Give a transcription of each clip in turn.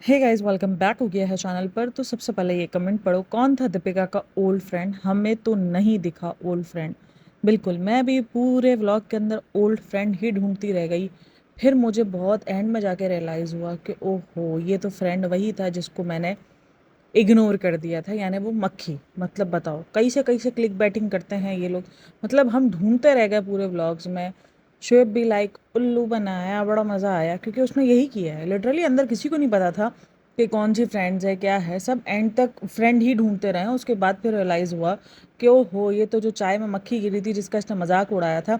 Hey guys, welcome back हो गया है चैनल पर। तो सबसे पहले ये कमेंट पढ़ो, कौन था दीपिका का ओल्ड फ्रेंड? हमें तो नहीं दिखा ओल्ड फ्रेंड। बिल्कुल, मैं भी पूरे व्लॉग के अंदर ओल्ड फ्रेंड ही ढूंढती रह गई। फिर मुझे बहुत एंड में जाके रियलाइज़ हुआ कि ओहो, ये तो फ्रेंड वही था जिसको मैंने इग्नोर कर दिया था, यानी वो मक्खी। मतलब बताओ, कैसे क्लिक बैटिंग करते हैं ये लोग। मतलब हम ढूंढते रह गए पूरे व्लॉग्स में। शुएब भी लाइक उल्लू बनाया, बड़ा मज़ा आया क्योंकि उसने यही किया है। लिटरली अंदर किसी को नहीं पता था कि कौन सी फ्रेंड्स है क्या है। सब एंड तक फ्रेंड ही ढूंढते रहे। उसके बाद फिर रियलाइज़ हुआ कि ओहो, ये तो जो चाय में मक्खी गिरी थी जिसका इसने मजाक उड़ाया था,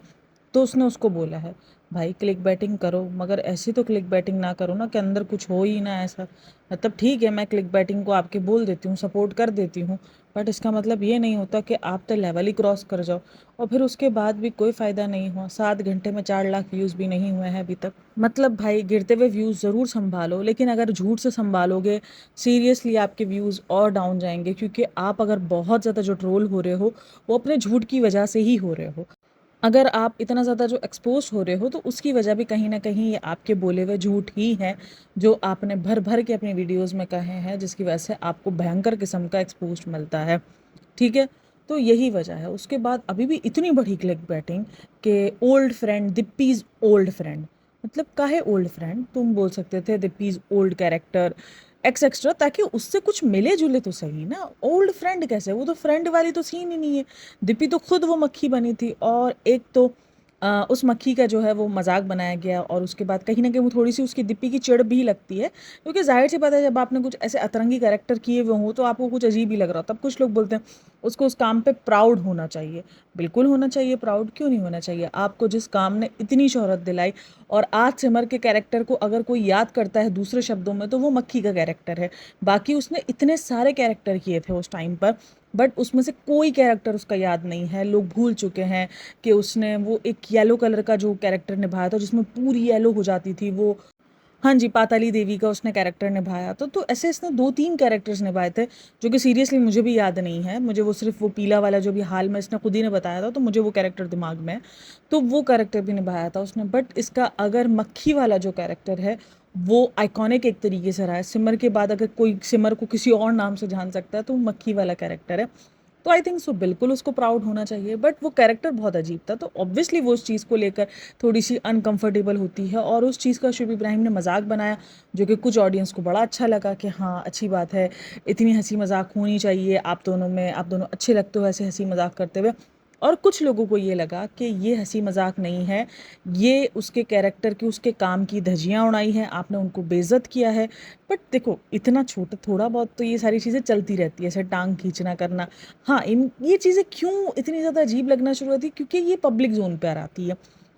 तो उसने उसको बोला है भाई क्लिक बैटिंग करो, मगर ऐसी तो क्लिक बैटिंग ना करो ना कि अंदर कुछ हो ही ना ऐसा। मतलब ठीक है, मैं क्लिक बैटिंग को आपके बोल देती हूँ, सपोर्ट कर देती हूँ, बट इसका मतलब ये नहीं होता कि आप तो लेवल ही क्रॉस कर जाओ। और फिर उसके बाद भी कोई फ़ायदा नहीं हुआ। 7 घंटे में 4 लाख व्यूज़ भी नहीं हुए हैं अभी तक। मतलब भाई, गिरते हुए व्यूज़ ज़रूर संभालो, लेकिन अगर झूठ से संभालोगे, सीरियसली आपके व्यूज़ और डाउन जाएंगे। क्योंकि आप अगर बहुत ज़्यादा जो ट्रोल हो रहे हो, वो अपने झूठ की वजह से ही हो रहे हो। अगर आप इतना ज़्यादा जो एक्सपोज हो रहे हो, तो उसकी वजह भी कहीं ना कहीं ये आपके बोले हुए झूठ ही है, जो आपने भर भर के अपनी वीडियोस में कहे हैं, जिसकी वजह से आपको भयंकर किस्म का एक्सपोज मिलता है। ठीक है, तो यही वजह है। उसके बाद अभी भी इतनी बड़ी क्लिक बैटिंग कि ओल्ड फ्रेंड, दिप्पीज ओल्ड फ्रेंड। मतलब काहे ओल्ड फ्रेंड? तुम बोल सकते थे दिप्पीज ओल्ड कैरेक्टर एक्सेट्रा, ताकि उससे कुछ मिले जुले तो सही ना। ओल्ड फ्रेंड कैसे? वो तो फ्रेंड वाली तो सीन ही नहीं है। दिप्पी तो खुद वो मक्खी बनी थी, और एक तो उस मक्खी का जो है वो मजाक बनाया गया, और उसके बाद कहीं ना कहीं वो थोड़ी सी उसकी दिप्पी की चिढ़ भी लगती है। क्योंकि जाहिर सी बात है, जब आपने कुछ ऐसे अतरंगी कैरेक्टर किए हुए हों तो आपको कुछ अजीब ही लग रहा हो। तब कुछ लोग बोलते हैं उसको उस काम पे प्राउड होना चाहिए। बिल्कुल होना चाहिए प्राउड, क्यों नहीं होना चाहिए? आपको जिस काम ने इतनी शोहरत दिलाई, और आज सिमर के कैरेक्टर को अगर कोई याद करता है दूसरे शब्दों में, तो वो मक्खी का कैरेक्टर है। बाकी उसने इतने सारे कैरेक्टर किए थे उस टाइम पर, बट उसमें से कोई कैरेक्टर उसका याद नहीं है। लोग भूल चुके हैं कि उसने वो एक येलो कलर का जो कैरेक्टर निभाया था, जिसमें पूरी येलो हो जाती थी वो। हाँ जी, पाताली देवी का उसने कैरेक्टर निभाया था। तो ऐसे इसने 2-3 कैरेक्टर्स निभाए थे, जो कि सीरियसली मुझे भी याद नहीं है। मुझे वो सिर्फ वो पीला वाला जो भी हाल में इसने खुद ही ने बताया था, तो मुझे वो कैरेक्टर दिमाग में है। तो वो कैरेक्टर भी निभाया था उसने। बट इसका अगर मक्खी वाला जो कैरेक्टर है, वो आइकॉनिक एक तरीके से रहा है। सिमर के बाद अगर कोई सिमर को किसी और नाम से जान सकता है, तो वो मक्खी वाला कैरेक्टर है। तो आई थिंक सो बिल्कुल उसको प्राउड होना चाहिए। बट वो कैरेक्टर बहुत अजीब था, तो ऑब्वियसली वो उस चीज़ को लेकर थोड़ी सी अनकंफर्टेबल होती है। और उस चीज़ का शुभ इब्राहिम ने मजाक बनाया, जो कि कुछ ऑडियंस को बड़ा अच्छा लगा कि हाँ, अच्छी बात है, इतनी हंसी मजाक होनी चाहिए आप दोनों में, आप दोनों अच्छे लगते हो ऐसे हंसी मजाक करते हुए। और कुछ लोगों को ये लगा कि ये हंसी मजाक नहीं है, ये उसके कैरेक्टर की, उसके काम की धज्जियाँ उड़ाई हैं, आपने उनको बेइज्जत किया है। बट देखो, इतना छोटा थोड़ा बहुत तो ये सारी चीज़ें चलती रहती है, ऐसे टांग खींचना करना। हाँ, इन ये चीज़ें क्यों इतनी ज़्यादा अजीब लगना शुरू होती है? क्योंकि ये पब्लिक जोन पर आती है,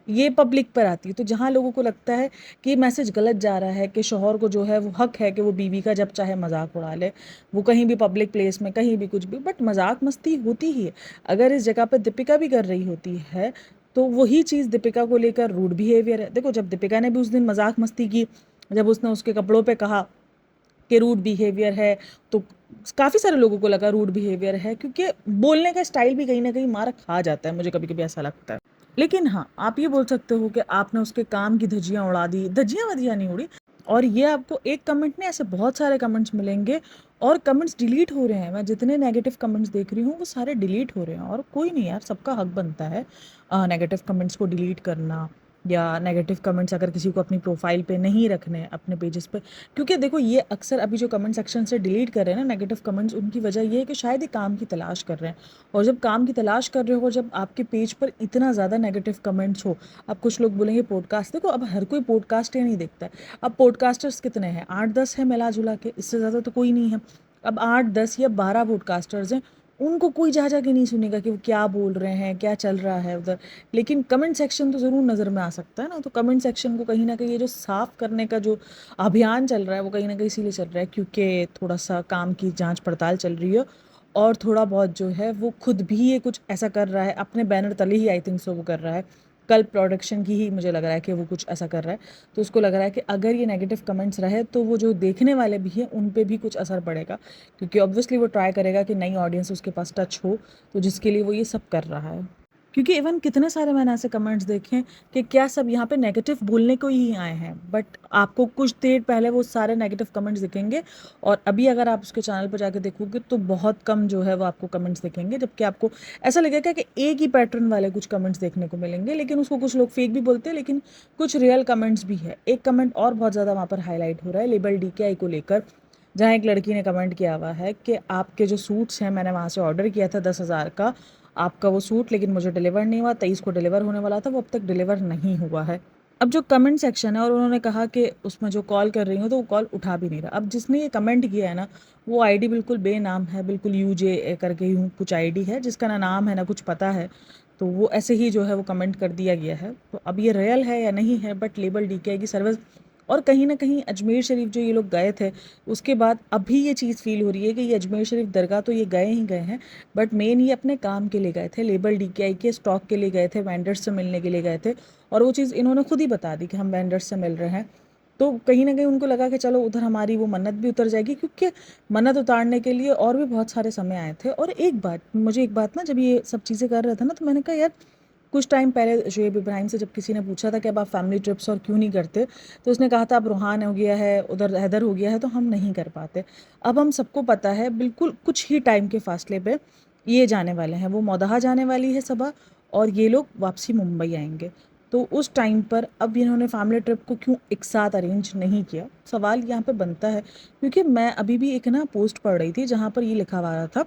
ये पब्लिक पर आती है। तो जहाँ लोगों को लगता है कि ये मैसेज गलत जा रहा है, कि शौहर को जो है वो हक है कि वो बीवी का जब चाहे मजाक उड़ा ले, वो कहीं भी पब्लिक प्लेस में कहीं भी कुछ भी। बट मजाक मस्ती होती ही है। अगर इस जगह पर दीपिका भी कर रही होती है, तो वही चीज़ दीपिका को लेकर रूड बिहेवियर है। देखो, जब दीपिका ने भी उस दिन मजाक मस्ती की, जब उसने उसके कपड़ों पे कहा कि रूड बिहेवियर है, तो काफ़ी सारे लोगों को लगा रूड बिहेवियर है, क्योंकि बोलने का स्टाइल भी कहीं ना कहीं मार खा जाता है, मुझे कभी कभी ऐसा लगता है। लेकिन हाँ, आप ये बोल सकते हो कि आपने उसके काम की धज्जियां उड़ा दी। धज्जियां वधियां नहीं उड़ी। और ये आपको एक कमेंट नहीं, ऐसे बहुत सारे कमेंट्स मिलेंगे, और कमेंट्स डिलीट हो रहे हैं। मैं जितने नेगेटिव कमेंट्स देख रही हूँ वो सारे डिलीट हो रहे हैं। और कोई नहीं यार, सबका हक बनता है नेगेटिव कमेंट्स को डिलीट करना, या नेगेटिव कमेंट्स अगर किसी को अपनी प्रोफाइल पे नहीं रखने, अपने पेजेस पे। क्योंकि देखो, ये अक्सर अभी जो कमेंट सेक्शन से डिलीट कर रहे हैं ना नेगेटिव कमेंट्स, उनकी वजह ये है कि शायद ये काम की तलाश कर रहे हैं। और जब काम की तलाश कर रहे हो, जब आपके पेज पर इतना ज़्यादा नेगेटिव कमेंट्स हो। अब कुछ लोग बोलेंगे पॉडकास्ट, देखो अब हर कोई पॉडकास्ट या नहीं देखता है। अब पॉडकास्टर्स कितने हैं? 8-10 है मिला जुला के, इससे ज़्यादा तो कोई नहीं है। अब 8-10 या 12 पॉडकास्टर्स हैं, उनको कोई जा जा के नहीं सुनेगा कि वो क्या बोल रहे हैं, क्या चल रहा है उधर। लेकिन कमेंट सेक्शन तो ज़रूर नज़र में आ सकता है ना। तो कमेंट सेक्शन को कहीं ना कहीं ये जो साफ़ करने का जो अभियान चल रहा है, वो कहीं ना कहीं इसीलिए चल रहा है क्योंकि थोड़ा सा काम की जांच पड़ताल चल रही है। और थोड़ा बहुत जो है वो खुद भी ये कुछ ऐसा कर रहा है, अपने बैनर तले ही आई थिंक सो वो कर रहा है। कल प्रोडक्शन की ही मुझे लग रहा है कि वो कुछ ऐसा कर रहा है। तो उसको लग रहा है कि अगर ये नेगेटिव कमेंट्स रहे, तो वो जो देखने वाले भी हैं उन पे भी कुछ असर पड़ेगा। क्योंकि ऑब्वियसली वो ट्राई करेगा कि नई ऑडियंस उसके पास टच हो, तो जिसके लिए वो ये सब कर रहा है। क्योंकि इवन कितने सारे मैंने ऐसे कमेंट्स देखे हैं कि क्या सब यहाँ पे नेगेटिव बोलने को ही आए हैं, बट आपको कुछ देर पहले वो सारे नेगेटिव कमेंट्स दिखेंगे और अभी अगर आप उसके चैनल पर जाके देखोगे तो बहुत कम जो है वो आपको कमेंट्स दिखेंगे, जबकि आपको ऐसा लगेगा कि एक ही पैटर्न वाले कुछ कमेंट्स देखने को मिलेंगे, लेकिन उसको कुछ लोग फेक भी बोलते हैं, लेकिन कुछ रियल कमेंट्स भी है। एक कमेंट और बहुत ज़्यादा वहाँ पर हाईलाइट हो रहा है लेबल DKI को लेकर, जहाँ एक लड़की ने कमेंट किया हुआ है कि आपके जो सूट्स हैं मैंने वहाँ से ऑर्डर किया था 10,000 का आपका वो सूट, लेकिन मुझे डिलीवर नहीं हुआ, 23 को डिलीवर होने वाला था, वो अब तक डिलीवर नहीं हुआ है। अब जो कमेंट सेक्शन है और उन्होंने कहा कि उसमें जो कॉल कर रही हूँ तो वो कॉल उठा भी नहीं रहा। अब जिसने ये कमेंट किया है ना, वो आईडी बिल्कुल बेनाम है, बिल्कुल यूजे करके यूँ कुछ आईडी है जिसका ना नाम है ना कुछ पता है, तो वो ऐसे ही जो है वो कमेंट कर दिया गया है। तो अब ये रियल है या नहीं है, बट लेबल DKI की सर्विस और कहीं ना कहीं अजमेर शरीफ जो ये लोग गए थे उसके बाद अभी ये चीज़ फील हो रही है कि ये अजमेर शरीफ दरगाह तो ये गए ही गए हैं, बट मेन ये अपने काम के लिए गए थे, लेबल DKI के स्टॉक के लिए गए थे, वेंडर्स से मिलने के लिए गए थे, और वो चीज़ इन्होंने खुद ही बता दी कि हम वेंडर्स से मिल रहे हैं। तो कहीं ना कहीं उनको लगा कि चलो उधर हमारी वो मन्नत भी उतर जाएगी, क्योंकि मन्नत उतारने के लिए और भी बहुत सारे समय आए थे। और एक बात ना, जब ये सब चीज़ें कर रहे थे ना, तो मैंने कहा यार कुछ टाइम पहले शुएब इब्राहिम से जब किसी ने पूछा था कि अब आप फैमिली ट्रिप्स और क्यों नहीं करते, तो उसने कहा था अब रूहान हो गया है, उधर हैदर हो गया है, तो हम नहीं कर पाते। अब हम सबको पता है बिल्कुल कुछ ही टाइम के फासले पे ये जाने वाले हैं, वो मौदहा जाने वाली है सबा, और ये लोग वापसी मुंबई आएंगे। तो उस टाइम पर अब इन्होंने फैमिली ट्रिप को क्यों एक साथ अरेंज नहीं किया, सवाल यहाँ पे बनता है। क्योंकि मैं अभी भी एक ना पोस्ट पढ़ रही थी जहाँ पर ये लिखा हुआ था,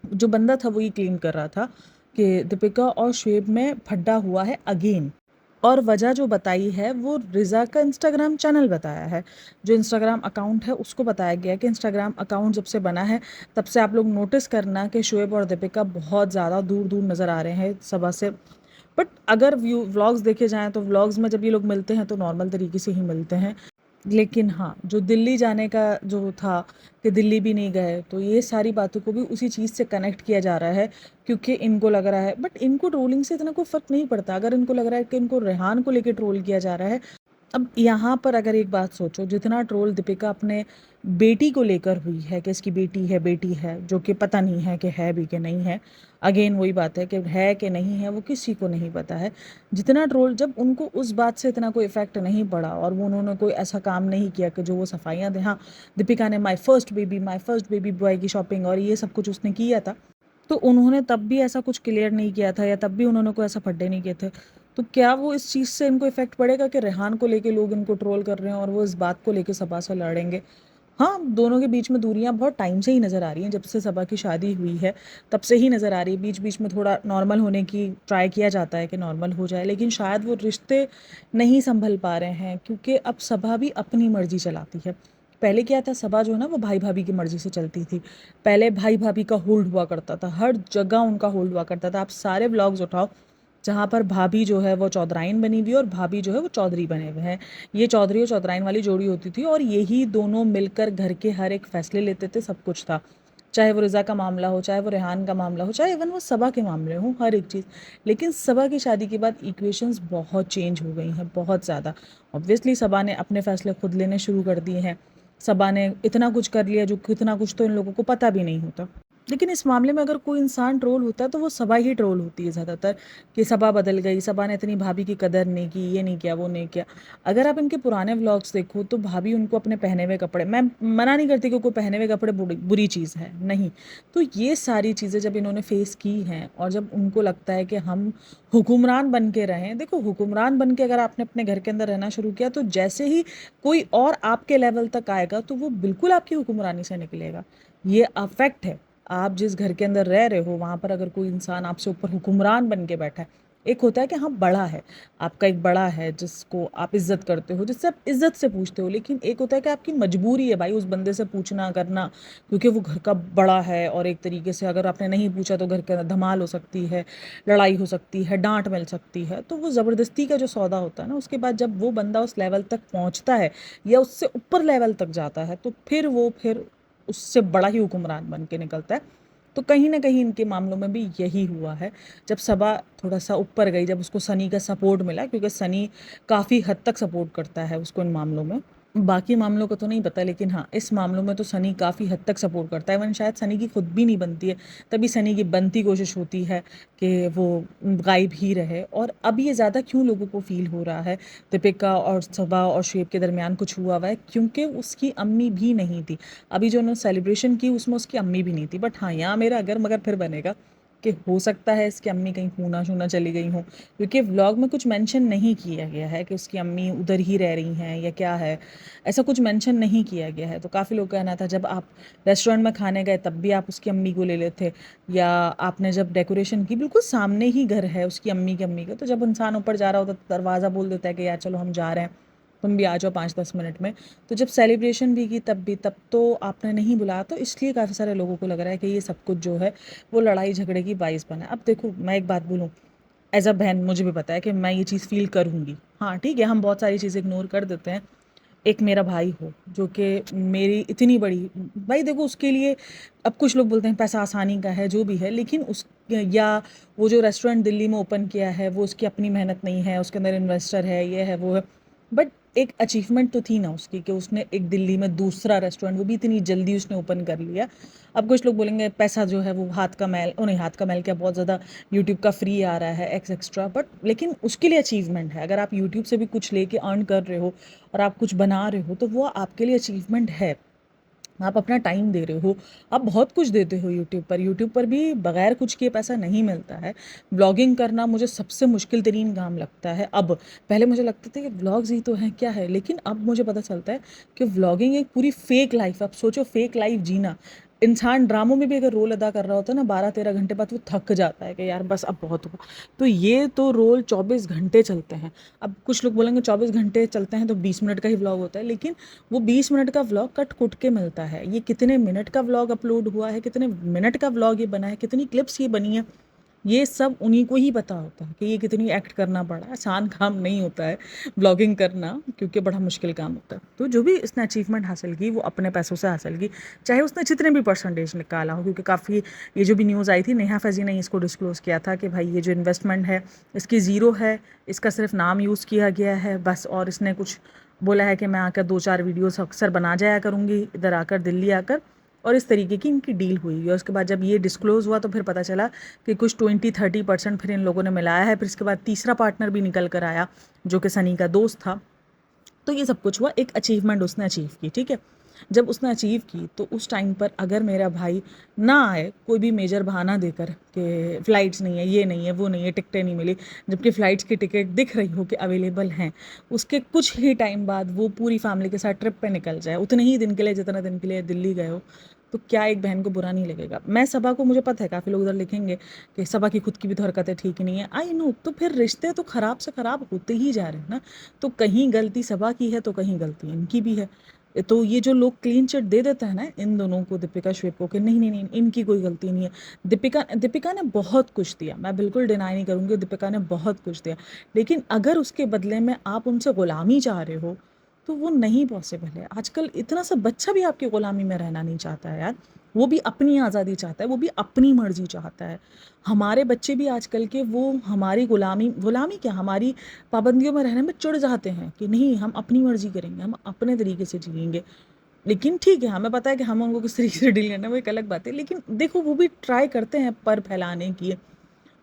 जो बंदा था वो ये क्लेम कर रहा था कि दीपिका और शुएब में फड्डा हुआ है अगेन, और वजह जो बताई है वो रिज़ा का इंस्टाग्राम चैनल बताया है, जो इंस्टाग्राम अकाउंट है उसको बताया गया कि इंस्टाग्राम अकाउंट जब से बना है तब से आप लोग नोटिस करना कि शुएब और दीपिका बहुत ज़्यादा दूर दूर नज़र आ रहे हैं सभा से। बट अगर व्लॉग्स देखे जाएँ तो व्लॉग्स में जब ये लोग मिलते हैं तो नॉर्मल तरीके से ही मिलते हैं, लेकिन हाँ, जो दिल्ली जाने का जो था कि दिल्ली भी नहीं गए, तो ये सारी बातों को भी उसी चीज़ से कनेक्ट किया जा रहा है, क्योंकि इनको लग रहा है, बट इनको ट्रोलिंग से इतना कोई फ़र्क नहीं पड़ता। अगर इनको लग रहा है कि इनको रेहान को लेके ट्रोल किया जा रहा है, अब यहाँ पर अगर एक बात सोचो, जितना ट्रोल दीपिका अपने बेटी को लेकर हुई है कि इसकी बेटी है, जो कि पता नहीं है कि है भी कि नहीं है। अगेन वही बात है कि है कि नहीं है वो किसी को नहीं पता है। जितना ट्रोल, जब उनको उस बात से इतना कोई इफ़ेक्ट नहीं पड़ा और वो उन्होंने कोई ऐसा काम नहीं किया कि जो वो सफाइयाँ दें। हाँ, दीपिका ने माई फर्स्ट बेबी बॉय की शॉपिंग और ये सब कुछ उसने किया था, तो उन्होंने तब भी ऐसा कुछ क्लियर नहीं किया था या तब भी उन्होंने कोई ऐसा फड्डे नहीं किए थे। तो क्या वो इस चीज़ से इनको इफ़ेक्ट पड़ेगा कि रेहान को लेके लोग इनको ट्रोल कर रहे हैं और वो इस बात को लेके सबा से लड़ेंगे? हाँ, दोनों के बीच में दूरियाँ बहुत टाइम से ही नज़र आ रही हैं, जब से सबा की शादी हुई है, तब से ही नज़र आ रही है। बीच-बीच में थोड़ा नॉर्मल होने की ट्राई किया जाता है कि नॉर्मल हो जाए, लेकिन शायद वो रिश्ते नहीं सँभल पा रहे हैं, क्योंकि अब सबा भी अपनी मर्ज़ी चलाती है। पहले क्या था, सबा जो है ना वो भाई-भाभी की मर्ज़ी से चलती थी। पहले भाई-भाभी का होल्ड हुआ करता था, हर जगह उनका होल्ड हुआ करता था। आप सारे व्लॉग्स उठाओ, जहाँ पर भाभी जो है वो चौधराइन बनी हुई है और भाभी जो है वो चौधरी बने हुए हैं। ये चौधरी और चौधराइन वाली जोड़ी होती थी और यही दोनों मिलकर घर के हर एक फैसले लेते थे, सब कुछ था। चाहे वो रिज़ा का मामला हो, चाहे वो रेहान का मामला हो, चाहे इवन वो सबा के मामले हों, हर एक चीज़। लेकिन सबा की शादी के बाद इक्वेशंस बहुत चेंज हो गई हैं, बहुत ज़्यादा। ऑब्वियसली सबा ने अपने फैसले खुद लेने शुरू कर दिए हैं। सबा ने इतना कुछ कर लिया जो कितना कुछ तो इन लोगों को पता भी नहीं होता। लेकिन इस मामले में अगर कोई इंसान ट्रोल होता है तो वो सबा ही ट्रोल होती है ज़्यादातर, कि सबा बदल गई, सबा ने इतनी भाभी की कदर नहीं की, ये नहीं किया, वो नहीं किया। अगर आप इनके पुराने व्लॉग्स देखो तो भाभी उनको अपने पहने हुए कपड़े, मैं मना नहीं करती कि कोई पहने हुए कपड़े बुरी चीज़ है, नहीं। तो ये सारी चीज़ें जब इन्होंने फेस की हैं और जब उनको लगता है कि हम हुक्मरान बन के रहें, देखो हुक्मरान बन के अगर आपने अपने घर के अंदर रहना शुरू किया तो जैसे ही कोई और आपके लेवल तक आएगा तो वो बिल्कुल आपकी हुक्मरानी से निकलेगा। ये अफेक्ट है। आप जिस घर के अंदर रह रहे हो वहाँ पर अगर कोई इंसान आपसे ऊपर हुक्मरान बन के बैठा है, एक होता है कि हाँ बड़ा है, आपका एक बड़ा है जिसको आप इज्जत करते हो, जिससे आप इज्जत से पूछते हो, लेकिन एक होता है कि आपकी मजबूरी है भाई उस बंदे से पूछना करना, क्योंकि वो घर का बड़ा है और एक तरीके से अगर आपने नहीं पूछा तो घर के अंदर धमाल हो सकती है, लड़ाई हो सकती है, डांट मिल सकती है। तो वो ज़बरदस्ती का जो सौदा होता है ना, उसके बाद जब वो बंदा उस लेवल तक पहुँचता है या उससे ऊपर लेवल तक जाता है तो फिर उससे बड़ा ही हुक्मरान बन के निकलता है। तो कहीं न कहीं इनके मामलों में भी यही हुआ है। जब सबा थोड़ा-सा ऊपर गई, जब उसको सनी का सपोर्ट मिला, क्योंकि सनी काफ़ी हद तक सपोर्ट करता है उसको इन मामलों में। बाकी मामलों का तो नहीं पता, लेकिन हाँ, इस मामलों में तो सनी काफ़ी हद तक सपोर्ट करता है। इवन शायद सनी की खुद भी नहीं बनती है, तभी सनी की बनती कोशिश होती है कि वो गायब ही रहे। और अब ये ज़्यादा क्यों लोगों को फील हो रहा है दीपिका और सबा और शुएब के दरमियान कुछ हुआ है, क्योंकि उसकी अम्मी भी नहीं थी। अभी जो उन्होंने सेलिब्रेशन की उसमें उसकी अम्मी भी नहीं थी। बट हाँ, यहाँ मेरा अगर मगर फिर बनेगा कि हो सकता है इसकी अम्मी कहीं खूना शूना चली गई हों, क्योंकि व्लॉग में कुछ मेंशन नहीं किया गया है कि उसकी अम्मी उधर ही रह रही हैं या क्या है। ऐसा कुछ मेंशन नहीं किया गया है। तो काफ़ी लोग का कहना था जब आप रेस्टोरेंट में खाने गए तब भी आप उसकी अम्मी को ले लेते, या आपने जब डेकोरेशन की बिल्कुल सामने ही घर है उसकी अम्मी का, तो जब इंसान ऊपर जा रहा होता तो दरवाज़ा बोल देता है कि यार चलो हम जा रहे हैं, तुम भी आ जाओ 5-10 मिनट में। तो जब सेलिब्रेशन भी की तब तो आपने नहीं बुलाया, तो इसलिए काफ़ी सारे लोगों को लग रहा है कि ये सब कुछ जो है वो लड़ाई झगड़े की बाइस बना है। अब देखो, मैं एक बात बोलूँ, एज अ बहन मुझे भी पता है कि मैं ये चीज़ फील करूँगी। हाँ ठीक है, हम बहुत सारी चीज़ें इग्नोर कर देते हैं। एक मेरा भाई हो जो कि मेरी इतनी बड़ी, भाई देखो उसके लिए, अब कुछ लोग बोलते हैं पैसा आसानी का है, जो भी है, लेकिन उस, या वो जो रेस्टोरेंट दिल्ली में ओपन किया है वो उसकी अपनी मेहनत नहीं है, उसके अंदर इन्वेस्टर है, ये है वो है। बट एक अचीवमेंट तो थी ना उसकी कि उसने एक दिल्ली में दूसरा रेस्टोरेंट, वो भी इतनी जल्दी उसने ओपन कर लिया। अब कुछ लोग बोलेंगे पैसा जो है वो हाथ का मैल, ओ नहीं, हाथ का मैल क्या, बहुत ज़्यादा यूट्यूब का फ्री आ रहा है एक्स्ट्रा, बट लेकिन उसके लिए अचीवमेंट है। अगर आप यूट्यूब से भी कुछ लेके अर्न कर रहे हो और आप कुछ बना रहे हो तो वो आपके लिए अचीवमेंट है। आप अपना टाइम दे रहे हो, आप बहुत कुछ देते हो यूट्यूब पर भी बगैर कुछ किए पैसा नहीं मिलता है। ब्लॉगिंग करना मुझे सबसे मुश्किल तरीन काम लगता है अब। पहले मुझे लगता था कि व्लॉग्स ही तो हैं, क्या है, लेकिन अब मुझे पता चलता है कि व्लॉगिंग एक पूरी फेक लाइफ। आप सोचो, फेक लाइफ जीना। इंसान ड्रामों में भी अगर रोल अदा कर रहा होता है ना, 12-13 घंटे बाद वो थक जाता है कि यार बस अब बहुत हुआ। तो ये तो रोल 24 घंटे चलते हैं। अब कुछ लोग बोलेंगे 24 घंटे चलते हैं तो 20 मिनट का ही व्लॉग होता है, लेकिन वो 20 मिनट का व्लॉग कट कुट के मिलता है। ये कितने मिनट का व्लॉग अपलोड हुआ है, कितने मिनट का व्लॉग ये बना है, कितनी क्लिप्स ये बनी है, ये सब उन्हीं को ही पता होता है कि ये कितनी एक्ट करना पड़ा। आसान काम नहीं होता है व्लॉगिंग करना, क्योंकि बड़ा मुश्किल काम होता है। तो जो भी इसने अचीवमेंट हासिल की वो अपने पैसों से हासिल की, चाहे उसने जितने भी परसेंटेज निकाला हो। क्योंकि काफ़ी, ये जो भी न्यूज़ आई थी, नेहा फैज़ी ने इसको डिस्क्लोज़ किया था कि भाई ये जो इन्वेस्टमेंट है इसकी ज़ीरो है, इसका सिर्फ नाम यूज़ किया गया है बस। और इसने कुछ बोला है कि मैं आकर 2-4 वीडियोस अक्सर बना जाया करूँगी इधर आकर, दिल्ली आकर, और इस तरीके की इनकी डील हुई। और उसके बाद जब ये डिस्क्लोज़ हुआ तो फिर पता चला कि कुछ 20-30% फिर इन लोगों ने मिलाया है। फिर इसके बाद तीसरा पार्टनर भी निकल कर आया जो कि सनी का दोस्त था। तो ये सब कुछ हुआ, एक अचीवमेंट उसने अचीव की, ठीक है। जब उसने अचीव की तो उस टाइम पर अगर मेरा भाई ना आए कोई भी मेजर बहाना देकर कि फ़्लाइट्स नहीं है, ये नहीं है, वो नहीं है, टिकटें नहीं मिली, जबकि फ़्लाइट्स की टिकट दिख रही हो कि अवेलेबल हैं, उसके कुछ ही टाइम बाद वो पूरी फैमिली के साथ ट्रिप पे निकल जाए उतने ही दिन के लिए जितना दिन के लिए दिल्ली गए हो, तो क्या एक बहन को बुरा नहीं लगेगा। मैं सबा को, मुझे पता है काफ़ी लोग उधर लिखेंगे कि सबा की खुद की भी तो हरकतें ठीक नहीं है, आई नो। तो फिर रिश्ते तो ख़राब से ख़राब होते ही जा रहे हैं ना। तो कहीं गलती सबा की है तो कहीं गलती इनकी भी है। तो ये जो लोग क्लीन चिट दे देते हैं ना इन दोनों को, दीपिका शुएब को, कि नहीं नहीं नहीं इनकी कोई गलती नहीं है। दीपिका ने बहुत कुछ दिया, मैं बिल्कुल डिनाई नहीं करूँगी, दीपिका ने बहुत कुछ दिया, लेकिन अगर उसके बदले में आप उनसे गुलामी चाह रहे हो तो वो नहीं पॉसिबल है। आजकल इतना सा बच्चा भी आपकी गुलामी में रहना नहीं चाहता है यार। वो भी अपनी आज़ादी चाहता है, वो भी अपनी मर्जी चाहता है। हमारे बच्चे भी आजकल के, वो हमारी गुलामी गुलामी क्या, हमारी पाबंदियों में रहने में चिढ़ जाते हैं कि नहीं हम अपनी मर्जी करेंगे, हम अपने तरीके से जिएंगे। लेकिन ठीक है, हमें पता है कि हम उनको किस तरीके से डील करना है, वो एक अलग बात है। लेकिन देखो वो भी ट्राई करते हैं पर फैलाने की,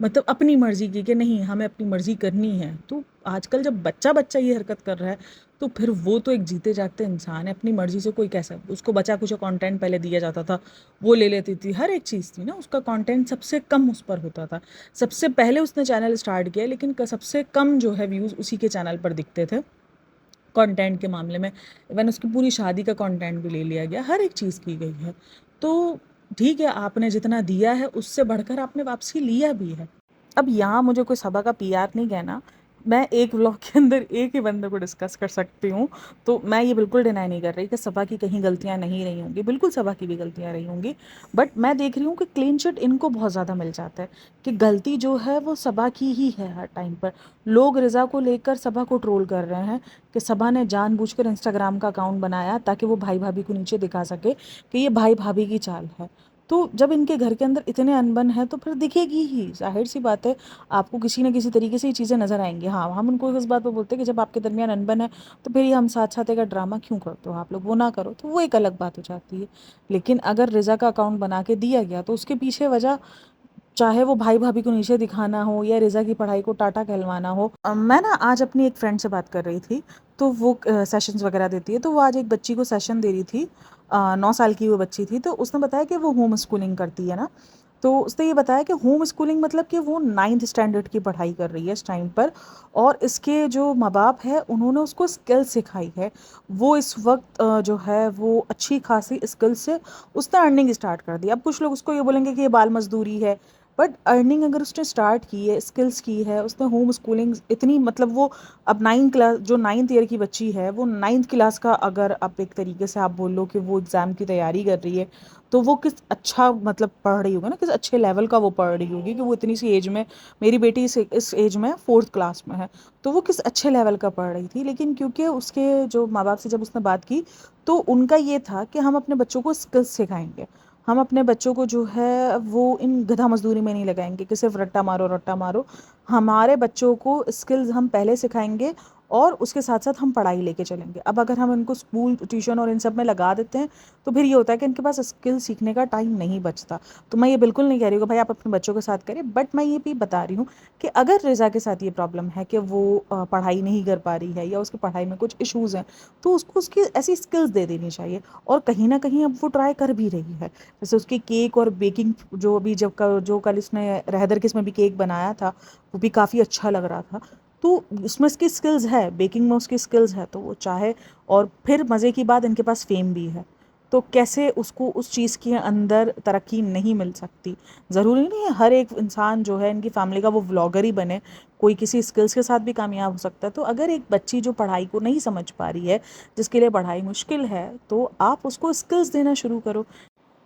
मतलब अपनी मर्जी की, कि नहीं हमें अपनी मर्जी करनी है। तो आजकल जब बच्चा बच्चा ये हरकत कर रहा है तो फिर वो तो एक जीते जागते इंसान है, अपनी मर्जी से कोई कैसा, उसको बचा कुछ कंटेंट पहले दिया जाता था, वो ले लेती थी, हर एक चीज़ थी ना, उसका कंटेंट सबसे कम उस पर होता था। सबसे पहले उसने चैनल स्टार्ट किया, लेकिन सबसे कम जो है व्यूज़ उसी के चैनल पर दिखते थे कंटेंट के मामले में। इवन उसकी पूरी शादी का कंटेंट भी ले लिया गया, हर एक चीज़ की गई है। तो ठीक है, आपने जितना दिया है उससे बढ़कर आपने वापसी लिया भी है। अब यहाँ मुझे कोई सभा का पीआर नहीं कहना, मैं एक व्लॉग के अंदर एक ही बंदे को डिस्कस कर सकती हूँ। तो मैं ये बिल्कुल डिनाई नहीं कर रही कि सभा की कहीं गलतियाँ नहीं रही होंगी, बिल्कुल सभा की भी गलतियाँ रही होंगी। बट मैं देख रही हूँ कि क्लीन चिट इनको बहुत ज़्यादा मिल जाता है, कि गलती जो है वो सभा की ही है हर टाइम पर। लोग रिज़ा को लेकर सभा को ट्रोल कर रहे हैं कि सभा ने जानबूझकर इंस्टाग्राम का अकाउंट बनाया ताकि वो भाई भाभी को नीचे दिखा सके कि ये भाई भाभी की चाल है। तो जब इनके घर के अंदर इतने अनबन है तो फिर दिखेगी ही, ज़ाहिर सी बात है, आपको किसी न किसी तरीके से ये चीज़ें नज़र आएँगी। हाँ, हम उनको इस बात पे बोलते हैं कि जब आपके दरमियान अनबन है, तो फिर ये हम साथ-साथ का ड्रामा क्यों करते हो आप लोग, वो ना करो, तो वो एक अलग बात हो जाती है। लेकिन अगर रिज़ा का अकाउंट बना के दिया गया, तो उसके पीछे वजह, चाहे वो भाई-भाभी को नीचे दिखाना हो या रिज़ा की पढ़ाई को टाटा कहलवाना हो। मैं ना आज अपनी एक फ्रेंड से बात कर रही थी, तो वो सेशंस वगैरह देती है, तो वो आज एक बच्ची को सेशन दे रही थी। 9 साल की वो बच्ची थी, तो उसने बताया कि वो होम स्कूलिंग करती है ना, तो उसने ये बताया कि होम स्कूलिंग मतलब कि वो 9th स्टैंडर्ड की पढ़ाई कर रही है इस टाइम पर, और इसके जो माँ-बाप हैं उन्होंने उसको स्किल सिखाई है। वो इस वक़्त जो है वो अच्छी खासी स्किल से उसने अर्निंग स्टार्ट कर दी। अब कुछ लोग उसको ये बोलेंगे कि ये बाल मज़दूरी है, बट अर्निंग अगर उसने स्टार्ट की है, स्किल्स की है, उसने होम स्कूलिंग इतनी, मतलब वो अब 9 क्लास, जो 9th ईयर की बच्ची है, वो 9th क्लास का, अगर आप एक तरीके से आप बोल लो कि वो एग्ज़ाम की तैयारी कर रही है, तो वो किस अच्छा मतलब पढ़ रही होगी ना, किस अच्छे लेवल का वो पढ़ रही होगी कि वो इतनी सी एज में, मेरी बेटी इस एज में 4th क्लास में है, तो वो किस अच्छे लेवल का पढ़ रही थी। लेकिन क्योंकि उसके जो माँ-बाप से जब उसने बात की, तो उनका ये था कि हम अपने बच्चों को स्किल्स सिखाएँगे। हम अपने बच्चों को जो है वो इन गधा मज़दूरी में नहीं लगाएँगे कि सिर्फ़ रट्टा मारो, रट्टा मारो। हमारे बच्चों को स्किल्स हम पहले सिखाएँगे और उसके साथ-साथ हम पढ़ाई लेके चलेंगे। अब अगर हम इनको स्कूल, ट्यूशन और इन सब में लगा देते हैं, तो फिर ये होता है कि इनके पास स्किल सीखने का टाइम नहीं बचता। तो मैं ये बिल्कुल नहीं कह रही हूँ कि भाई आप अपने बच्चों के साथ करें, बट मैं ये भी बता रही हूँ कि अगर रिज़ा के साथ ये प्रॉब्लम है कि वो पढ़ाई नहीं कर पा रही है या उसकी पढ़ाई में कुछ इश्यूज़ हैं, तो उसको उसकी ऐसी स्किल्स दे देनी चाहिए। और कहीं न कहीं अब वो ट्राई कर भी रही है। जैसे उसकी केक और बेकिंग, जो अभी जब जो कल इसने रहदर किस में भी केक बनाया था, वो भी काफ़ी अच्छा लग रहा था। तो उसमें उसकी स्किल्स है, बेकिंग में उसकी स्किल्स है, तो वो चाहे, और फिर मज़े की बात, इनके पास फ़ेम भी है। तो कैसे उसको उस चीज़ के अंदर तरक्की नहीं मिल सकती? ज़रूरी नहीं है हर एक इंसान जो है इनकी फ़ैमिली का वो व्लॉगर ही बने, कोई किसी स्किल्स के साथ भी कामयाब हो सकता है। तो अगर एक बच्ची जो पढ़ाई को नहीं समझ पा रही है, जिसके लिए पढ़ाई मुश्किल है, तो आप उसको स्किल्स देना शुरू करो।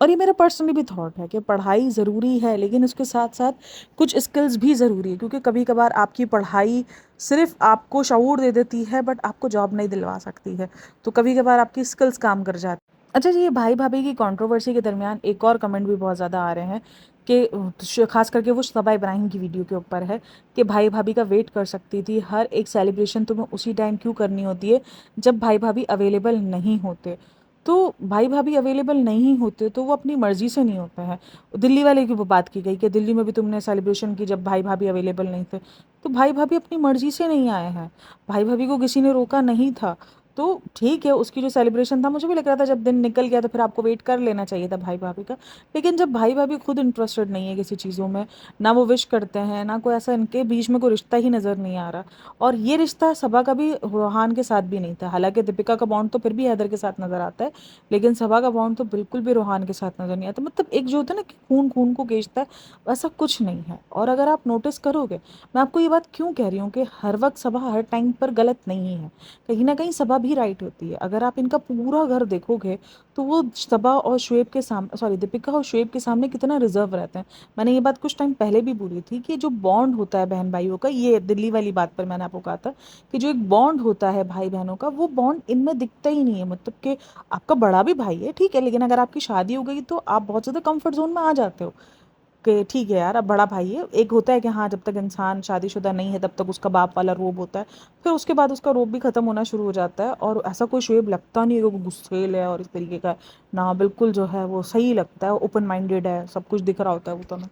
और ये मेरा पर्सनली भी थॉट है कि पढ़ाई ज़रूरी है, लेकिन उसके साथ-साथ कुछ स्किल्स भी ज़रूरी है, क्योंकि कभी-कभार आपकी पढ़ाई सिर्फ़ आपको शऊर दे देती है, बट आपको जॉब नहीं दिलवा सकती है। तो कभी-कभार आपकी स्किल्स काम कर जाती। अच्छा जी, ये भाई-भाभी की कंट्रोवर्सी के दरमियान एक और कमेंट भी बहुत ज़्यादा आ रहे हैं कि ख़ास करके वो सबा इब्राहिम की वीडियो के ऊपर है कि भाई-भाभी का वेट कर सकती थी, हर एक सेलिब्रेशन तुम्हें उसी टाइम क्यों करनी होती है, जब भाई-भाभी अवेलेबल नहीं होते। तो भाई-भाभी अवेलेबल नहीं होते, तो वो अपनी मर्ज़ी से नहीं होते हैं। दिल्ली वाले की वो बात की गई कि दिल्ली में भी तुमने सेलिब्रेशन की जब भाई-भाभी अवेलेबल नहीं थे। तो भाई-भाभी अपनी मर्ज़ी से नहीं आए हैं, भाई-भाभी को किसी ने रोका नहीं था। तो ठीक है, उसकी जो सेलिब्रेशन था, मुझे भी लग रहा था जब दिन निकल गया तो फिर आपको वेट कर लेना चाहिए था भाई-भाभी का। लेकिन जब भाई-भाभी खुद इंटरेस्टेड नहीं है किसी चीज़ों में, ना वो विश करते हैं, ना कोई ऐसा, इनके बीच में कोई रिश्ता ही नज़र नहीं आ रहा। और ये रिश्ता सबा का भी रोहान के साथ भी नहीं था। हालाँकि दीपिका का बॉन्ड तो फिर भी हैदर के साथ नज़र आता है, लेकिन सबा का बॉन्ड तो बिल्कुल भी रोहान के साथ नज़र नहीं आता। मतलब एक जो होता है ना कि खून खून को खींचता है, वैसा कुछ नहीं है। और अगर आप नोटिस करोगे, मैं आपको ये बात क्यों कह रही हूँ कि हर वक़्त सबा हर टाइम पर गलत नहीं है। कहीं न कहीं सबा भी राइट होती है। अगर आप इनका पूरा घर देखोगे, तो वो सबा और शुएब के सॉरी, दीपिका और शुएब के सामने कितना रिज़र्व रहते हैं। मैंने ये बात कुछ टाइम पहले भी बोली थी कि जो बॉन्ड होता है बहन-भाइयों का, ये दिल्ली वाली बात पर मैंने आपको कहा था कि जो एक बॉन्ड होता है भाई-बहनों का, वो बॉन्ड इनमें दिखता ही नहीं है। मतलब कि आपका बड़ा भी भाई है, ठीक है, लेकिन अगर आपकी शादी हो गई तो आप बहुत ज़्यादा कम्फ़र्ट ज़ोन में आ जाते हो कि ठीक है यार, अब बड़ा भाई है। एक होता है कि हाँ, जब तक इंसान शादीशुदा नहीं है तब तक उसका बाप वाला रोब होता है। फिर उसके बाद उसका रोब भी ख़त्म होना शुरू हो जाता है, और ऐसा कोई शुएब लगता नहीं है कि वो गुस्सैल है और इस तरीके का है। ना, बिल्कुल जो है वो सही लगता है, ओपन माइंडेड है, सब कुछ दिख रहा होता है वो तो।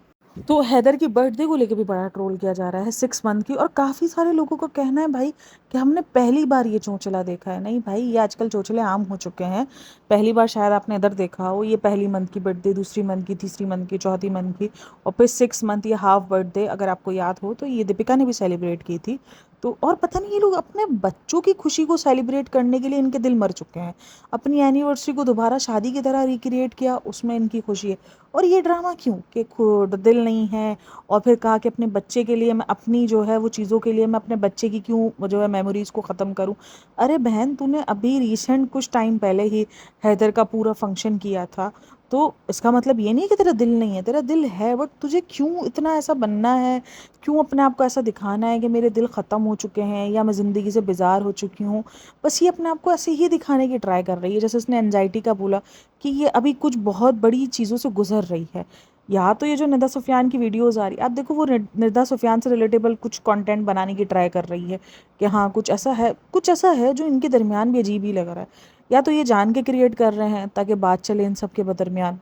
तो हैदर की बर्थडे को लेके भी बड़ा ट्रोल किया जा रहा है 6 मंथ की, और काफ़ी सारे लोगों का कहना है भाई कि हमने पहली बार ये चोंचला देखा है। नहीं भाई, ये आजकल चोंचले आम हो चुके हैं। पहली बार शायद आपने इधर देखा हो, ये पहली मंथ की बर्थडे, दूसरी मंथ की, तीसरी मंथ की, चौथी मंथ की, और फिर 6 मंथ ये हाफ बर्थडे, अगर आपको याद हो तो ये दीपिका ने भी सेलिब्रेट की थी। तो और पता नहीं, ये लोग अपने बच्चों की खुशी को सेलिब्रेट करने के लिए इनके दिल मर चुके हैं। अपनी एनिवर्सरी को दोबारा शादी की तरह रिक्रिएट किया, उसमें इनकी खुशी है। और ये ड्रामा क्यों कि खुद दिल नहीं है, और फिर कहा कि अपने बच्चे के लिए मैं अपनी जो है वो चीज़ों के लिए मैं अपने बच्चे की क्यों जो है मेमोरीज़ को ख़त्म करूँ। अरे बहन, तूने अभी रिसेंट कुछ टाइम पहले ही हैदर का पूरा फंक्शन किया था, तो इसका मतलब ये नहीं है कि तेरा दिल नहीं है, तेरा दिल है, बट तुझे क्यों इतना ऐसा बनना है, क्यों अपने आप को ऐसा दिखाना है कि मेरे दिल ख़त्म हो चुके हैं या मैं ज़िंदगी से बेजार हो चुकी हूँ। बस ये अपने आप को ऐसे ही दिखाने की ट्राई कर रही है, जैसे उसने एनजाइटी का बोला कि ये अभी कुछ बहुत बड़ी चीज़ों से गुजर रही है। या तो ये जो निदा सुफियान की वीडियोस आ रही है, आप देखो वो निदा सुफियान से रिलेटेबल कुछ कंटेंट बनाने की ट्राई कर रही है कि हाँ कुछ ऐसा है जो इनके दरमियान भी अजीब ही लग रहा है। या तो ये जान के क्रिएट कर रहे हैं ताकि बात चले इन सब के दरमियान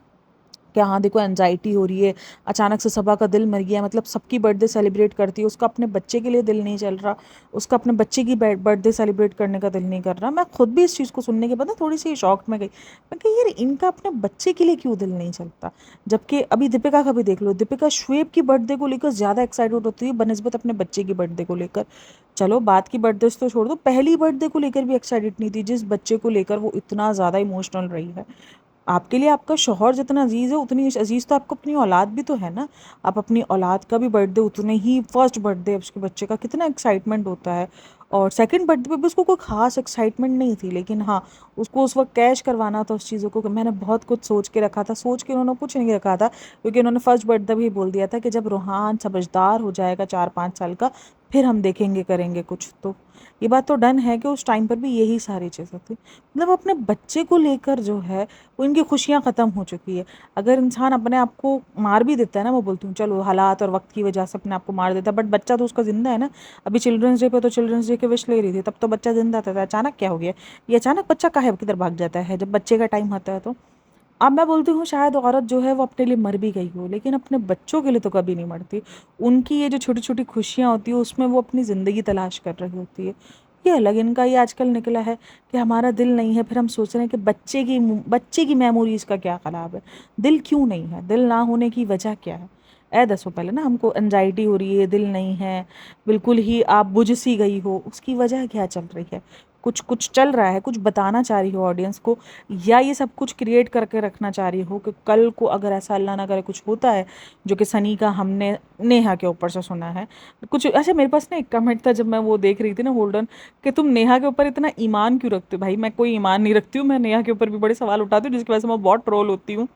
कि हाँ देखो एनजाइटी हो रही है, अचानक से सबा का दिल मर गया, मतलब सबकी बर्थडे सेलिब्रेट करती है, उसका अपने बच्चे के लिए दिल नहीं चल रहा, उसका अपने बच्चे की बर्थडे सेलिब्रेट करने का दिल नहीं कर रहा। मैं खुद भी इस चीज़ को सुनने के बाद ना थोड़ी सी शॉक्ड में गई। मैं कही यार इनका अपने बच्चे के लिए क्यों दिल नहीं चलता, जबकि अभी दीपिका का भी देख लो, दीपिका शुएब की बर्थडे को लेकर ज़्यादा एक्साइटेड होती है बनस्बत अपने बच्चे की बर्थडे को लेकर। चलो बात की बर्थडे तो छोड़ दो, पहली बर्थडे को लेकर भी एक्साइटेड नहीं थी, जिस बच्चे को लेकर वो इतना ज़्यादा इमोशनल रही है। आपके लिए आपका शौहर जितना अजीज़ है, उतनी अजीज़ तो आपको अपनी औलाद भी तो है ना। आप अपनी औलाद का भी बर्थडे उतने ही, फर्स्ट बर्थडे उसके बच्चे का कितना एक्साइटमेंट होता है, और सेकंड बर्थडे पे भी उसको कोई ख़ास एक्साइटमेंट नहीं थी, लेकिन हाँ उसको उस वक्त कैश करवाना था उस चीज़ों को। कि मैंने बहुत कुछ सोच के रखा था, सोच के उन्होंने कुछ नहीं रखा था, क्योंकि उन्होंने फर्स्ट बर्थडे भी बोल दिया था कि जब रूहान समझदार हो जाएगा 4-5 साल का, फिर हम देखेंगे करेंगे कुछ। तो ये बात तो डन है कि उस टाइम पर भी यही सारी चीज़ें थी। मतलब अपने बच्चे को लेकर जो है वो इनकी खुशियाँ ख़त्म हो चुकी है। अगर इंसान अपने आप को मार भी देता है ना, मैं बोलती हूँ चलो हालात और वक्त की वजह से अपने आप को मार देता है, बट बच्चा तो उसका ज़िंदा है ना। अभी चिल्ड्रंस डे पे तो चिल्ड्रंस डे की विश ले रही थी, तब तो बच्चा ज़िंदा था, अचानक क्या हो गया, ये अचानक बच्चा काहे किधर भाग जाता है जब बच्चे का टाइम होता है। तो अब मैं बोलती हूँ शायद औरत जो है वो अपने लिए मर भी गई हो, लेकिन अपने बच्चों के लिए तो कभी नहीं मरती। उनकी ये जो छोटी छोटी खुशियाँ होती है उसमें वो अपनी ज़िंदगी तलाश कर रही होती है। ये अलग इनका ये आजकल निकला है कि हमारा दिल नहीं है, फिर हम सोच रहे हैं कि बच्चे की मेमोरीज़ का क्या ख़राब है। दिल क्यों नहीं है, दिल ना होने की वजह क्या है। दसो पहले ना, हमको एनजाइटी हो रही है, दिल नहीं है, बिल्कुल ही आप बुझ सी गई हो, उसकी वजह क्या चल रही है। कुछ कुछ चल रहा है, कुछ बताना चाह रही हो ऑडियंस को, या ये सब कुछ क्रिएट करके रखना चाह रही हो कि कल को अगर ऐसा अल्लाह ना करे कुछ होता है, जो कि सनी का हमने नेहा के ऊपर से सुना है कुछ। अच्छा मेरे पास ना एक कमेंट था जब मैं वो देख रही थी ना होल्ड ऑन, कि तुम नेहा के ऊपर इतना ईमान क्यों रखते हो। भाई मैं कोई ईमान नहीं रखती हूँ, मैं नेहा के ऊपर भी बड़े सवाल उठाती हूँ जिसकी वजह से मैं बहुत ट्रोल होती हूँ।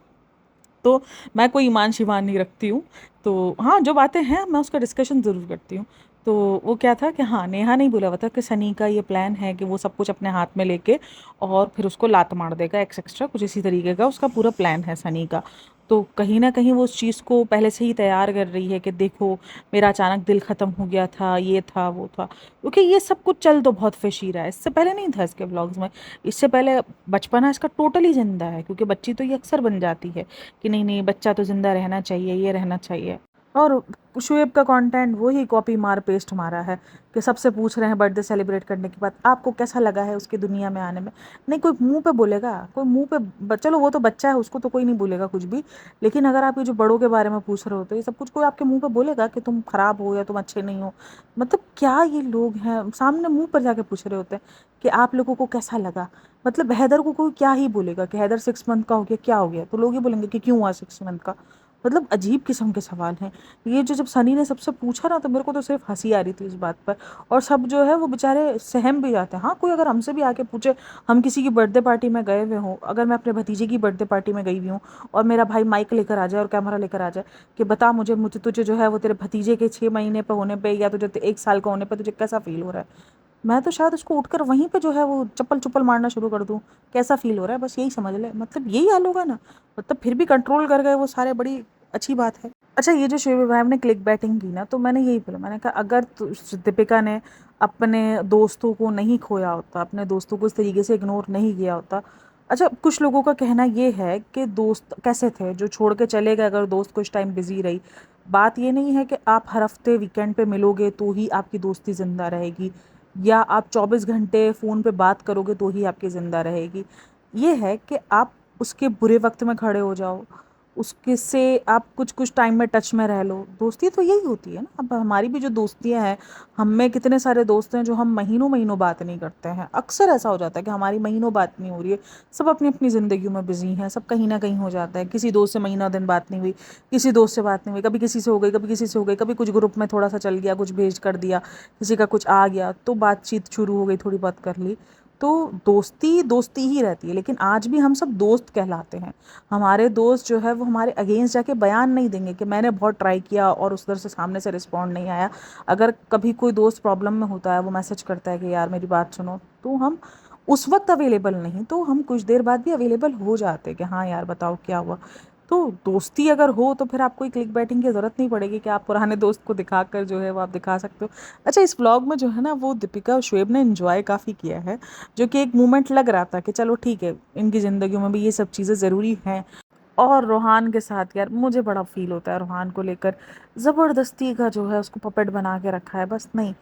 तो मैं कोई ईमान शिमान नहीं रखती हूँ। तो हाँ जो बातें हैं मैं उसका डिस्कशन ज़रूर करती हूँ। तो वो क्या था कि हाँ नेहा ने ही बोला हुआ था कि सनी का ये प्लान है कि वो सब कुछ अपने हाथ में लेके और फिर उसको लात मार देगा एक्सेट्रा, कुछ इसी तरीके का उसका पूरा प्लान है सनी का। तो कहीं ना कहीं वो उस चीज़ को पहले से ही तैयार कर रही है कि देखो मेरा अचानक दिल ख़त्म हो गया था, ये था वो था, क्योंकि ये सब कुछ चल तो बहुत फिशी रहा है, इससे पहले नहीं था इसके व्लॉग्स में। इससे पहले बचपना इसका टोटली ज़िंदा है, क्योंकि बच्ची तो ये अक्सर बन जाती है कि नहीं नहीं बच्चा तो ज़िंदा रहना चाहिए, ये रहना चाहिए। और शुएब का कंटेंट वही कॉपी मार पेस्ट मारा है कि सबसे पूछ रहे हैं बर्थडे सेलिब्रेट करने के बाद आपको कैसा लगा है उसकी दुनिया में आने में। नहीं कोई मुंह पे बोलेगा, कोई मुंह पे चलो वो तो बच्चा है उसको तो कोई नहीं बोलेगा कुछ भी, लेकिन अगर आप ये जो बड़ों के बारे में पूछ रहे हो तो ये सब कुछ कोई आपके मुंह पे बोलेगा कि तुम खराब हो या तुम अच्छे नहीं हो। मतलब क्या ये लोग हैं सामने मुंह पर जाके पूछ रहे होते हैं कि आप लोगों को कैसा लगा। मतलब हैदर को कोई क्या ही बोलेगा कि हैदर 6 मंथ का हो गया, क्या हो गया, तो लोग ये बोलेंगे कि क्यों हुआ 6 मंथ का। मतलब अजीब किस्म के सवाल हैं ये जो। जब सनी ने सबसे पूछा ना तो मेरे को तो सिर्फ हंसी आ रही थी इस बात पर, और सब जो है वो बेचारे सहम भी जाते हैं। हाँ कोई अगर हमसे भी आके पूछे, हम किसी की बर्थडे पार्टी में गए हुए हों, अगर मैं अपने भतीजे की बर्थडे पार्टी में गई हुई हूँ और मेरा भाई माइक लेकर आ जाए और कैमरा लेकर आ जाए कि बता मुझे मुझे तुझे जो है वो तेरे भतीजे के 6 महीने पर होने पर या तुझे 1 साल का होने पर तुझे कैसा फील हो रहा है, मैं तो शायद उसको उठकर वहीं पे जो है वो चप्पल चुप्पल मारना शुरू कर दूँ। कैसा फील हो रहा है बस यही समझ ले, मतलब यही हाल होगा ना। मतलब फिर भी कंट्रोल कर गए वो सारे, बड़ी अच्छी बात है। अच्छा ये जो शोएब इब्राहिम ने क्लिक बैटिंग की ना, तो मैंने यही बोला, मैंने कहा अगर दीपिका ने अपने दोस्तों को नहीं खोया होता, अपने दोस्तों को इस तरीके से इग्नोर नहीं किया होता। अच्छा कुछ लोगों का कहना ये है कि दोस्त कैसे थे जो छोड़ के चले गए, अगर दोस्त कुछ टाइम बिजी रही। बात ये नहीं है कि आप हर हफ्ते वीकेंड पे मिलोगे तो ही आपकी दोस्ती ज़िंदा रहेगी, या आप 24 घंटे फ़ोन पे बात करोगे तो ही आपकी ज़िंदा रहेगी। ये है कि आप उसके बुरे वक्त में खड़े हो जाओ, उसके से आप कुछ कुछ टाइम में टच में रह लो। दोस्ती तो यही होती है ना। अब हमारी भी जो दोस्तियां हैं, हम में कितने सारे दोस्त हैं जो हम महीनों महीनों बात नहीं करते हैं। अक्सर ऐसा हो जाता है कि हमारी महीनों बात नहीं हो रही है, सब अपनी अपनी ज़िंदगी में बिजी हैं, सब कहीं ना कहीं हो जाता है। किसी दोस्त से महीना दिन बात नहीं हुई, किसी दोस्त से बात नहीं हुई, कभी किसी से हो गई, कभी किसी से हो गई, कभी कुछ ग्रुप में थोड़ा सा चल गया, कुछ भेज कर दिया, किसी का कुछ आ गया तो बातचीत शुरू हो गई, थोड़ी बात कर ली। तो दोस्ती दोस्ती ही रहती है। लेकिन आज भी हम सब दोस्त कहलाते हैं। हमारे दोस्त जो है वो हमारे अगेंस्ट जाके बयान नहीं देंगे कि मैंने बहुत ट्राई किया और उस तरह से सामने से रिस्पॉन्ड नहीं आया। अगर कभी कोई दोस्त प्रॉब्लम में होता है, वो मैसेज करता है कि यार मेरी बात सुनो, तो हम उस वक्त अवेलेबल नहीं, तो हम कुछ देर बाद भी अवेलेबल हो जाते हैं कि हाँ यार बताओ क्या हुआ। तो दोस्ती अगर हो तो फिर आपको क्लिक बैटिंग की ज़रूरत नहीं पड़ेगी कि आप पुराने दोस्त को दिखाकर जो है वो आप दिखा सकते हो। अच्छा, इस व्लॉग में जो है ना वो दीपिका और शुएब ने एंजॉय काफ़ी किया है, जो कि एक मोमेंट लग रहा था कि चलो ठीक है, इनकी ज़िंदगी में भी ये सब चीज़ें ज़रूरी हैं। और रोहान के साथ यार मुझे बड़ा फील होता है रोहान को लेकर। ज़बरदस्ती का जो है उसको पपेट बना के रखा है, बस नहीं,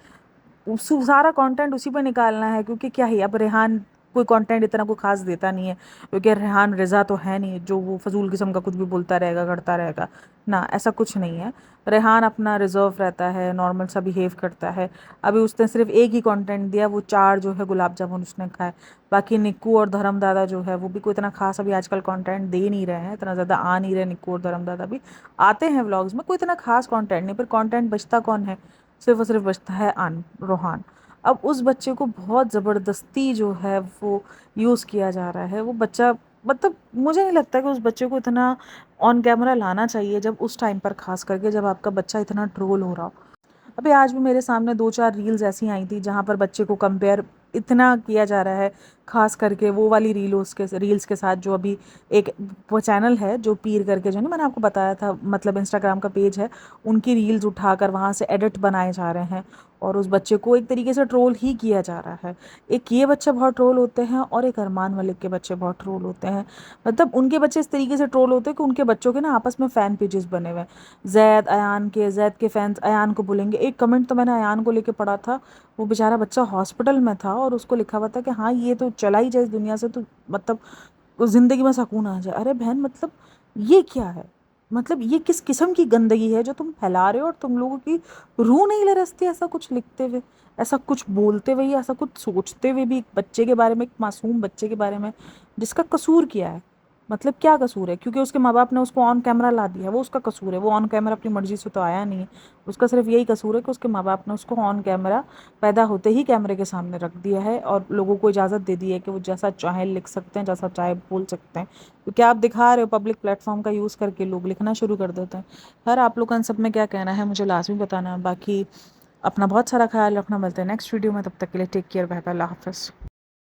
उस सारा कंटेंट उसी पे निकालना है। क्योंकि क्या ही, अब रेहान कोई कंटेंट इतना कोई खास देता नहीं है, क्योंकि रेहान रज़ा तो है नहीं जो वो फजूल किस्म का कुछ भी बोलता रहेगा, करता रहेगा। ना, ऐसा कुछ नहीं है। रेहान अपना रिजर्व रहता है, नॉर्मल सा बिहेव करता है। अभी उसने सिर्फ एक ही कंटेंट दिया, वो 4 जो है गुलाब जामुन उसने खाए। बाकी निक्कू और धर्म दादा जो है वो भी कोई इतना खास अभी आजकल कंटेंट दे नहीं रहे हैं, इतना ज़्यादा आ नहीं रहे। निक्कू और धर्म दादा भी आते हैं व्लॉग्स में, कोई इतना खास कंटेंट नहीं, पर कंटेंट बचता कौन है? सिर्फ और सिर्फ बचता है रोहान। अब उस बच्चे को बहुत ज़बरदस्ती जो है वो यूज़ किया जा रहा है। वो बच्चा, मतलब मुझे नहीं लगता कि उस बच्चे को इतना ऑन कैमरा लाना चाहिए, जब उस टाइम पर खास करके जब आपका बच्चा इतना ट्रोल हो रहा हो। अभी आज भी मेरे सामने 2-4 रील्स ऐसी आई थी जहाँ पर बच्चे को कंपेयर इतना किया जा रहा है, खास करके वो वाली रील्स के साथ जो अभी एक वो चैनल है जो पीर करके, जो नहीं मैंने आपको बताया था, मतलब इंस्टाग्राम का पेज है, उनकी रील्स उठाकर वहाँ से एडिट बनाए जा रहे हैं और उस बच्चे को एक तरीके से ट्रोल ही किया जा रहा है। एक ये बच्चे बहुत ट्रोल होते हैं और एक अरमान मलिक के बच्चे बहुत ट्रोल होते हैं। मतलब उनके बच्चे इस तरीके से ट्रोल होते हैं कि उनके बच्चों के ना आपस में फ़ैन पेजेस बने हुए हैं। जैद के फैंस अयान को बोलेंगे। एक कमेंट तो मैंने अयान को लेके पढ़ा था, वो बेचारा बच्चा हॉस्पिटल में था और उसको लिखा हुआ था कि हाँ ये तो चला ही जाए इस दुनिया से, तो मतलब ज़िंदगी में सुकून आ जाए। अरे बहन, मतलब ये क्या है? मतलब ये किस किस्म की गंदगी है जो तुम फैला रहे हो, और तुम लोगों की रूह नहीं लरसती ऐसा कुछ लिखते हुए, ऐसा कुछ बोलते हुए, या ऐसा कुछ सोचते हुए भी एक बच्चे के बारे में, एक मासूम बच्चे के बारे में, जिसका कसूर क्या है? मतलब क्या कसूर है? क्योंकि उसके माँ बाप ने उसको ऑन कैमरा ला दिया, वो उसका कसूर है? वो ऑन कैमरा अपनी मर्जी से तो आया नहीं है। उसका सिर्फ यही कसूर है कि उसके माँ बाप ने उसको ऑन कैमरा, पैदा होते ही कैमरे के सामने रख दिया है और लोगों को इजाज़त दे दी है कि वो जैसा चाहे लिख सकते हैं, जैसा चाहे बोल सकते हैं। क्योंकि आप दिखा रहे हो पब्लिक प्लेटफॉर्म का यूज़ करके लोग लिखना शुरू कर देते हैं। खैर, आप लोग का इन सब में क्या कहना है मुझे लाजमी बताना। बाकी अपना बहुत सारा ख्याल रखना। मिलते हैं नेक्स्ट वीडियो में, तब तक के लिए टेक केयर, बाय बाय, अल्लाह हाफ़िज़।